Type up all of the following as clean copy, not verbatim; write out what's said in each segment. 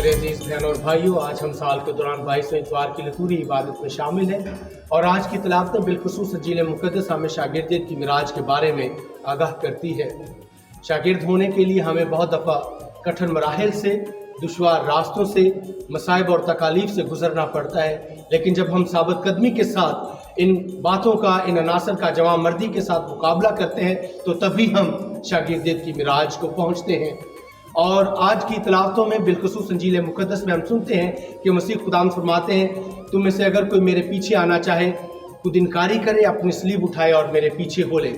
मेरे अजीज बहनों और भाइयों, आज हम साल के दौरान 22वें इतवार की लतूरी इबादत में शामिल हैं और आज की तिलावत में बिलखुसूस इंजील मुक़द्दस हमें शागिर्दियत की मिराज के बारे में आगाह करती है। शागिर्द होने के लिए हमें बहुत दफ़ा कठिन मराहिल से, दुश्वार रास्तों से, मसाइब और तकालीफ से गुजरना पड़ता है, लेकिन जब हम साबित कदमी के साथ इन बातों का, इन अनासर का जवाब मर्दी के साथ मुकाबला करते हैं तो तभी हम शागिर्दियत की मिराज को पहुँचते हैं। और आज की तिलावतों में बिलखुसूस इंजील मुक़द्दस में हम सुनते हैं कि मसीह खुदाम फरमाते हैं, तुम में से अगर कोई मेरे पीछे आना चाहे खुद इनकारी करे, अपनी सलीब उठाए और मेरे पीछे हो ले।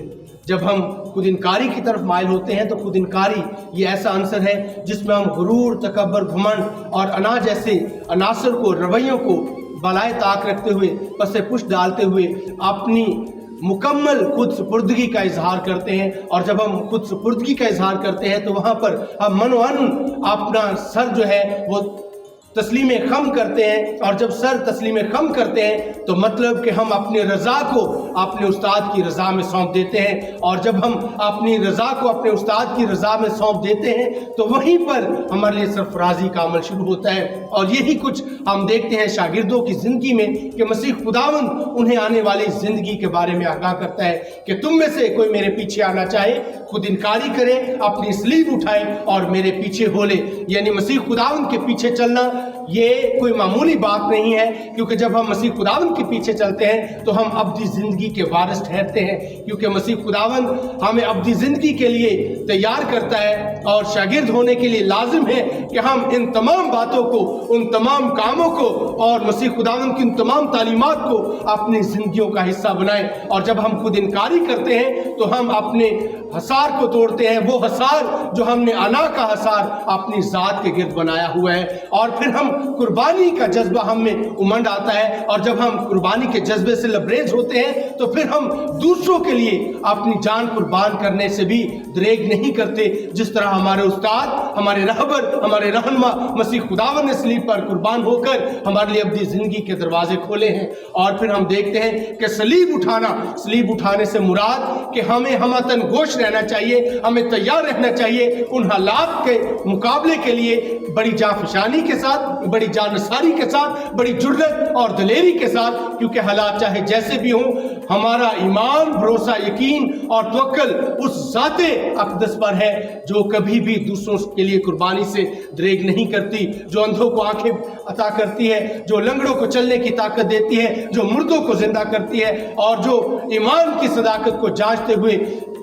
जब हम खुद इनकारी की तरफ माइल होते हैं तो खुद इनकारी ये ऐसा अंसर है जिसमें हम गुरूर, तकब्बर, घमंड और अना जैसे अनासर को, रवैयों को बलाए ताक रखते हुए, पसे पुष्ट डालते हुए अपनी मुकम्मल खुद सुपुर्दगी का इजहार करते हैं। और जब हम खुद सुपुर्दगी का इजहार करते हैं तो वहाँ पर हम मनोअन अपना सर जो है वो तस्लीम खम करते हैं। और जब सर तस्लीम खम करते हैं तो मतलब कि हम अपनी रज़ा को अपने उस्ताद की रज़ा में सौंप देते हैं। और जब हम अपनी रज़ा को अपने उस्ताद की रज़ा में सौंप देते हैं तो वहीं पर हमारे लिए सरफराजी का अमल शुरू होता है। और यही कुछ हम देखते हैं शागिर्दों की ज़िंदगी में कि मसीह खुदावंद उन्हें आने वाली ज़िंदगी के बारे में आगाह करता है कि तुम में से कोई मेरे पीछे आना चाहे खुद इनकारी करे, अपनी सलीब उठाए और मेरे पीछे हो ले। यानी मसीह खुदावंद के पीछे चलना ये कोई मामूली बात नहीं है, क्योंकि जब हम मसीह खुदावंद के पीछे चलते हैं तो हम अब्दी ज़िंदगी के वारिस ठहरते हैं, क्योंकि मसीह खुदावंद हमें अब्दी ज़िंदगी के लिए तैयार करता है। और शागिर्द होने के लिए लाजिम है कि हम इन तमाम बातों को, उन तमाम कामों को और मसीह खुदावंद की उन तमाम तालीमात को अपनी ज़िंदगियों का हिस्सा बनाएं। और जब हम खुद इनकारी करते हैं तो हम अपने हसार को तोड़ते हैं, वो हसार जो हमने अना का हसार अपनी ज़ात के गिर्द बनाया हुआ है। और फिर हम कुर्बानी का जज्बा हम में उमंड आता है। और जब हम कुर्बानी के जज्बे से लबरेज होते हैं तो फिर हम दूसरों के लिए अपनी जान कुर्बान करने से भी दरेग नहीं करते, जिस तरह हमारे उस्ताद, हमारे रहबर, हमारे रहनुमा मसीह खुदावंद ने सलीब पर कुर्बान होकर हमारे लिए अपनी ज़िंदगी के दरवाजे खोले हैं। और फिर हम देखते हैं कि सलीब उठाने से मुराद कि हमें हमतन गोश रहना चाहिए, हमें तैयार रहना चाहिए उन हालात के मुकाबले के लिए बड़ी जाफशानी के साथ, बड़ी जानसारी के साथ, बड़ी जुर्रत और दलेरी के साथ, क्योंकि हालात चाहे जैसे भी हों, हमारा ईमान, भरोसा, यकीन और तवक्कुल उस ज़ाते अक़दस पर है जो कभी भी दूसरों के लिए कुर्बानी से दरेग नहीं करती, जो अंधों को आंखें अता करती है, जो लंगड़ों को चलने की ताकत देती है, जो मुर्दों को जिंदा करती है और जो ईमान की सदाकत को जांचते हुए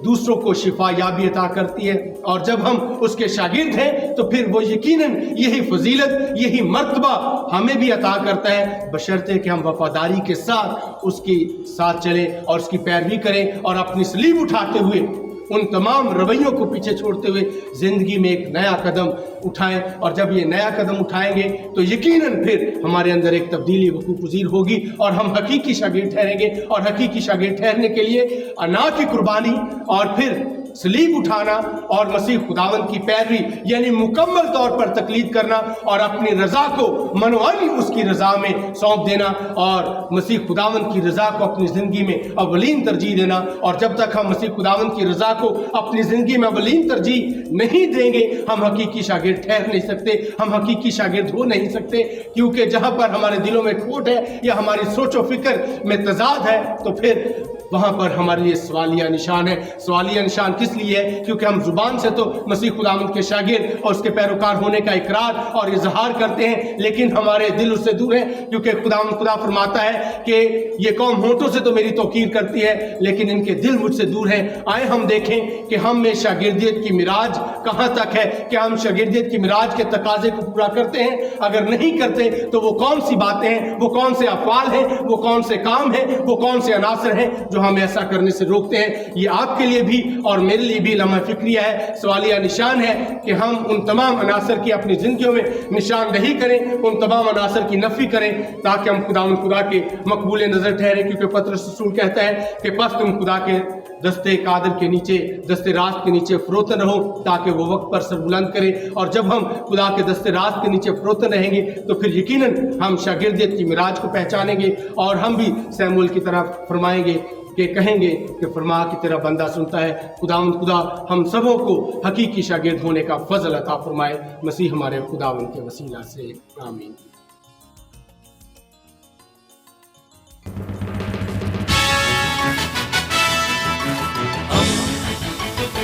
दूसरों को शिफा याबी अता करती है। और जब हम उसके शागिर्द हैं तो फिर वो यकीनन यही फजीलत, यही मर्तबा हमें भी अता करता है, बशर्ते कि हम वफादारी के साथ उसके साथ चलें और उसकी पैरवी करें और अपनी सलीब उठाते हुए उन तमाम रवैयों को पीछे छोड़ते हुए ज़िंदगी में एक नया कदम उठाएं। और जब ये नया कदम उठाएंगे तो यकीनन फिर हमारे अंदर एक तब्दीली वकूअ पज़ीर होगी और हम हकीकी शागिर्द ठहरेंगे। और हकीकी शागिर्द ठहरने के लिए अना की कुर्बानी और फिर सलीब उठाना और मसीह खुदावंद की पैरवी यानी मुकम्मल तौर पर तकलीद करना और अपनी रज़ा को मनोअन उसकी रज़ा में सौंप देना और मसीह खुदावंद की रज़ा को अपनी ज़िंदगी में अवलीन तरजीह देना। और जब तक हम मसीह खुदावंद की रज़ा को अपनी ज़िंदगी में अवलीन तरजीह नहीं देंगे, हम हकीकी शागिर्द ठहर नहीं सकते, हम हकीकी शागिर्द हो नहीं सकते। क्योंकि जहाँ पर हमारे दिलों में खोट है या हमारी सोचो फिक्र में तजाद है तो फिर वहाँ पर हमारे लिए सवालिया निशान है। सवालिया निशान किस लिए है? क्योंकि हम जुबान से तो मसीह खुदावंद के शागिर्द और उसके पैरोकार होने का इकरार और इजहार करते हैं, लेकिन हमारे दिल उससे दूर है। क्योंकि खुदा फरमाता है कि ये कौम होंठों से तो मेरी तौकीर करती है लेकिन इनके दिल मुझसे दूर है। आए हम देखें कि हम में शागिर्दियत की मिराज कहाँ तक है, क्या हम शागिर्दियत की मिराज के तकाजे को पूरा करते हैं? अगर नहीं करते तो वो कौन सी बातें हैं, वो कौन से अफ़आल हैं, वो कौन से काम हैं, वो कौन से अनासर हैं जो हमें ऐसा करने से रोकते हैं? ये आपके लिए भी और मेरे लिए भी लम्हा फिक्रिया है, सवालिया निशान है कि हम उन तमाम अनासर की अपनी जिंदगियों में निशानदही करें, उन तमाम अनासर की नफी करें ताकि हम खुदा के मकबूल नज़र ठहरे। क्योंकि पतरस रसूल कहता है कि बस तुम खुदा के दस्ते कादर के नीचे, दस्ते रास्त के नीचे फरोतन रहो ताकि वो वक्त पर सर बुलंद करे। और जब हम खुदा के दस्ते रास्त के नीचे फरोतन रहेंगे तो फिर यकीनन हम शागिर्दियत की मिराज को पहचानेंगे और हम भी सैमुअल की तरफ फरमाएंगे کہ کہیں گے کہ فرما کہ تیرا بندہ سنتا ہے۔ خداوند خدا ہم سبوں کو حقیقی شاگرد ہونے کا فضل عطا فرمائے، مسیح ہمارے خداوند کے وسیلہ سے، آمین۔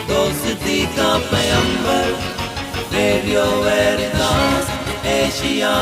دوستی کا پیمبر، ریڈیو ویریتاس ایشیا۔